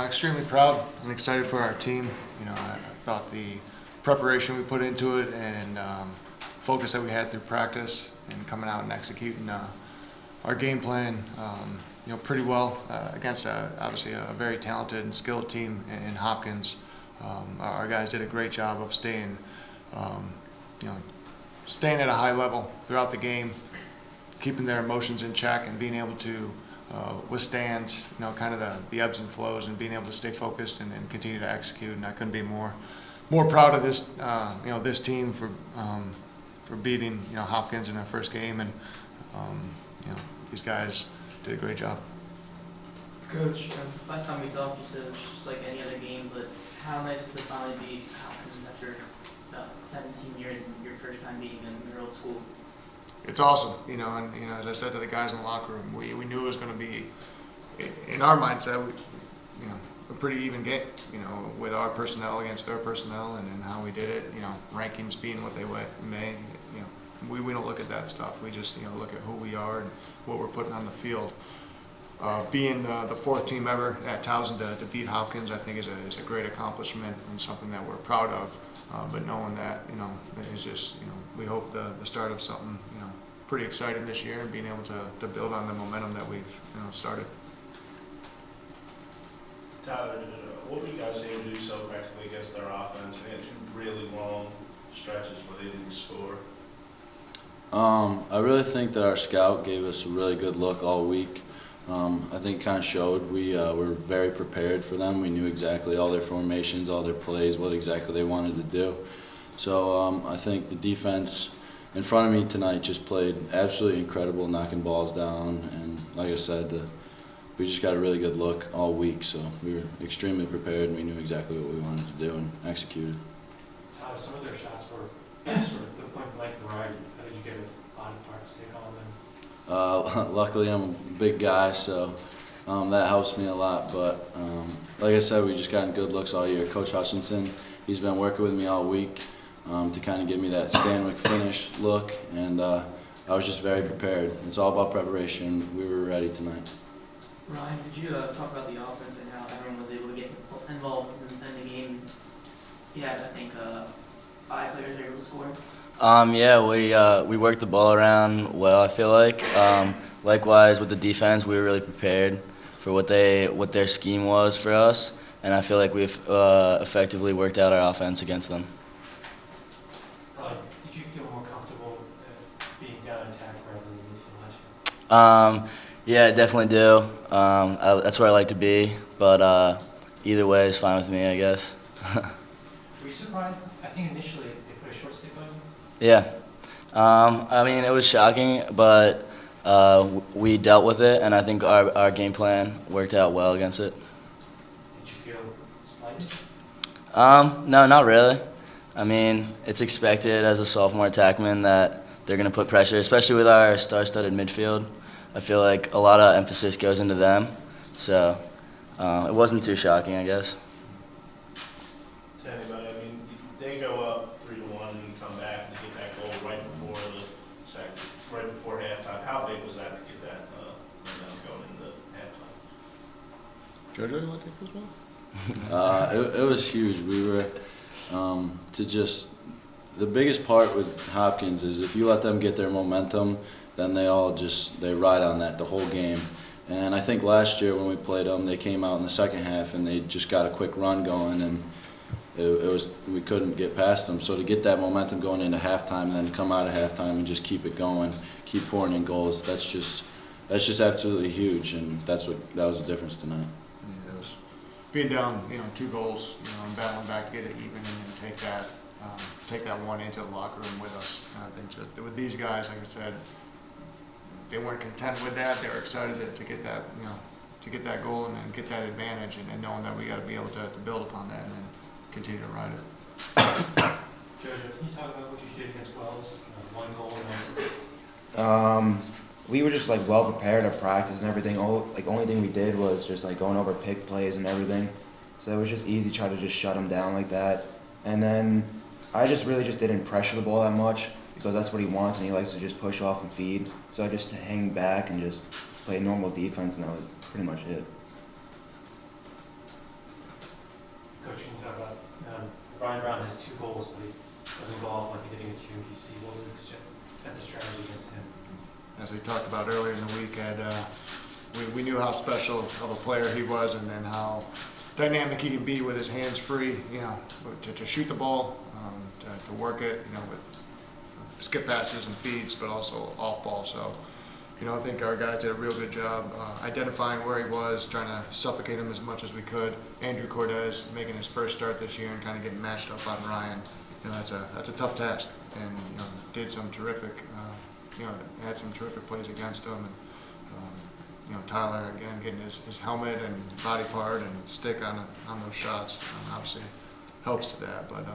Extremely proud and excited for our team. I thought the preparation we put into it and focus that we had through practice and coming out and executing our game plan, pretty well against obviously a very talented and skilled team in Hopkins. Our guys did a great job of staying at a high level throughout the game, keeping their emotions in check and being able to withstand, kind of the ebbs and flows and being able to stay focused and continue to execute. And I couldn't be more proud of this, this team for beating, Hopkins in their first game. And, these guys did a great job. Coach, last time we talked, you said it was just like any other game, but how nice is it to finally beat Hopkins after 17 years and your first time beating them in your old school? It's awesome, and as I said to the guys in the locker room, we knew it was going to be, in our mindset, a pretty even game, with our personnel against their personnel and how we did it, rankings being what they may, we don't look at that stuff. We just, look at who we are and what we're putting on the field. Being the fourth team ever at Towson to beat Hopkins, I think is a great accomplishment and something that we're proud of. But knowing that, is just, we hope the start of something, pretty exciting this year and being able to build on the momentum that we've, started. Tyler, what were you guys able to do so effectively against their offense? We had two really long stretches where they didn't score. I really think that our scout gave us a really good look all week. I think it kind of showed we were very prepared for them. We knew exactly all their formations, all their plays, what exactly they wanted to do. So I think the defense in front of me tonight just played absolutely incredible, knocking balls down. And like I said, we just got a really good look all week. So we were extremely prepared and we knew exactly what we wanted to do and executed. Tyler, some of their shots were sort of the point blank variety. How did you get a body part stick on them? Luckily, I'm a big guy, so that helps me a lot. But like I said, we just gotten good looks all year. Coach Hutchinson, he's been working with me all week to kind of give me that Stanwick finish look, and I was just very prepared. It's all about preparation. We were ready tonight. Ryan, did you talk about the offense and how everyone was able to get involved in the game? Yeah, I think 5 players were able to score. Yeah, we worked the ball around well, I feel like. Likewise, with the defense, we were really prepared for what their scheme was for us, and I feel like we've effectively worked out our offense against them. Did you feel more comfortable being down attack rather than midfield last year? Yeah, I definitely do. That's where I like to be, but either way is fine with me, I guess. Were you surprised? I think initially they put a short stick on you. Yeah. I mean, it was shocking, but we dealt with it, and I think our game plan worked out well against it. Did you feel slighted? No, not really. I mean, it's expected as a sophomore attackman that they're going to put pressure, especially with our star-studded midfield. I feel like a lot of emphasis goes into them, so it wasn't too shocking, I guess. To anybody, I mean, they go up 3-1 and you come back and get that goal right before halftime. How big was that to get that going into halftime? Jojo, you want to take this one? It was huge. We were the biggest part with Hopkins is if you let them get their momentum, then they ride on that the whole game. And I think last year when we played them, they came out in the second half and they just got a quick run going, and we couldn't get past them. So to get that momentum going into halftime and then to come out of halftime and just keep it going, keep pouring in goals, that's just absolutely huge, and that was the difference tonight. Yeah, it was being down, 2 goals, and battling back to get it even and then take that one into the locker room with us. And I think that with these guys, like I said, they weren't content with that. They were excited to get that, to get that goal and then get that advantage, and knowing that we got to be able to build upon that and then continue to ride it. Jojo, can you talk about what you did against Wells? 1 goal and 1 assist. We were just well prepared at practice and everything. Only thing we did was just going over pick plays and everything. So it was just easy to try to just shut him down like that. And then I really didn't pressure the ball that much because that's what he wants, and he likes to just push off and feed. So I just hang back and just play normal defense, and that was pretty much it. Ryan Brown has 2 goals, but he doesn't go off like he did against UMBC. What was his defensive strategy against him? As we talked about earlier in the week, we knew how special of a player he was, and then how dynamic he can be with his hands free, you know, to shoot the ball, to work it, you know, with skip passes and feeds, but also off ball. So, you know, I think our guys did a real good job identifying where he was, trying to suffocate him as much as we could. Andrew Cortez making his first start this year and kind of getting matched up on Ryan. You know, that's a tough task, and you know, did some terrific, you know, had some terrific plays against him. And, you know, Tyler again getting his helmet and body part and stick on those shots obviously helps to that. But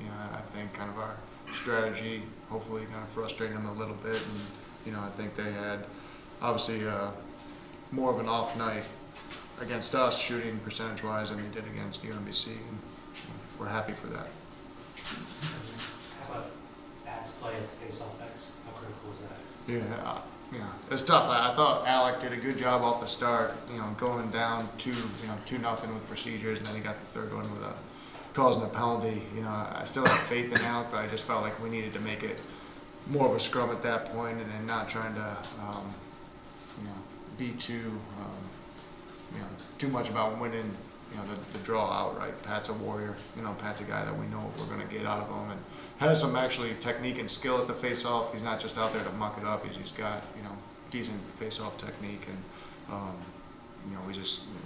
you know, I think kind of our strategy hopefully kind of frustrated them a little bit, and you know, I think they had obviously more of an off night against us shooting percentage wise than they did against UMBC, and we're happy for that. How about Pat's play at the face-off X? How critical is that? Yeah, yeah, it's tough. I thought Alec did a good job off the start, you know, going down 2-0 with procedures, and then he got the third one with causing a penalty. You know, I still have faith in Alec, but I just felt like we needed to make it more of a scrum at that point, and then not trying to, you know, be too, you know, too much about winning, you know, the draw outright. Pat's a warrior. You know, Pat's a guy that we know what we're going to get out of him, and has some actually technique and skill at the face-off. He's not just out there to muck it up. He's got, you know, decent face-off technique, and you know, we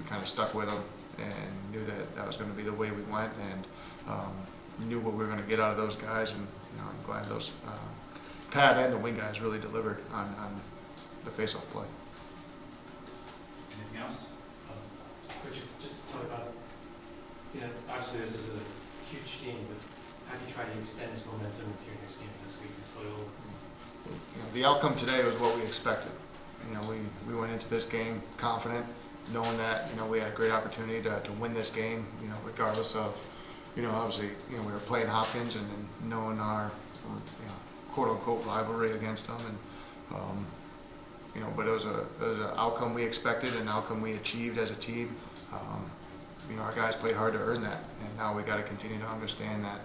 kind of stuck with him and knew that was going to be the way we went, and knew what we were going to get out of those guys. And you know, I'm glad those Pat and the wing guys really delivered on the face-off play. Anything else? Could you just talk about, you know, obviously this is a huge game, but how do you try to extend this momentum into your next game this week against Loyola? You know, the outcome today was what we expected. You know, we went into this game confident, knowing that, you know, we had a great opportunity to win this game, you know, regardless of, you know, obviously, you know, we were playing Hopkins, and then knowing our, you know, quote-unquote rivalry against them, and you know, but it was an outcome we expected, an outcome we achieved as a team. You know, our guys played hard to earn that, and now we got to continue to understand that,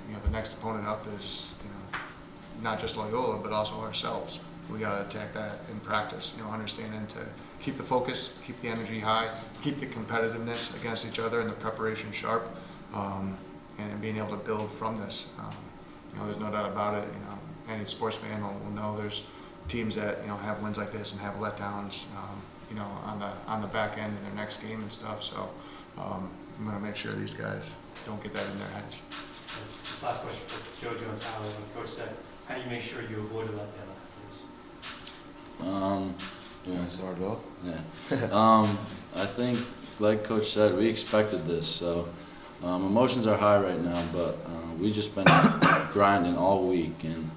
you know, the next opponent up is, you know, not just Loyola, but also ourselves. We got to attack that in practice, you know, understanding to keep the focus, keep the energy high, keep the competitiveness against each other and the preparation sharp, and being able to build from this. You know, there's no doubt about it. You know, any sports fan will know there's teams that, you know, have wins like this and have letdowns, you know, on the back end in their next game and stuff. So I'm going to make sure these guys don't get that in their heads. Just last question for JoJo and Tyler. Like Coach said, how do you make sure you avoid a letdown after this? You want to start it off? Yeah. I think, like Coach said, we expected this. So emotions are high right now, but we've just been grinding all week, and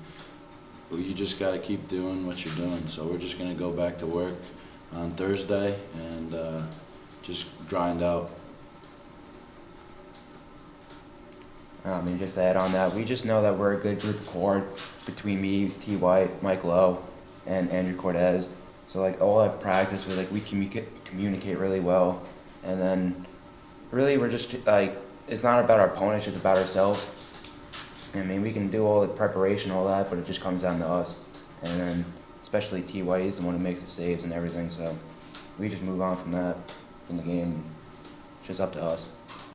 you just got to keep doing what you're doing. So we're just going to go back to work on Thursday and just grind out. I mean, just to add on that, we just know that we're a good group of core between me, T. White, Mike Lowe, and Andrew Cortez. So like all at practice, we communicate really well, and then really we're just like, it's not about our opponents, it's about ourselves. I mean, we can do all the preparation, all that, but it just comes down to us. And then especially T. White, he's the one who makes the saves and everything. So we just move on from that, from the game. Just up to us.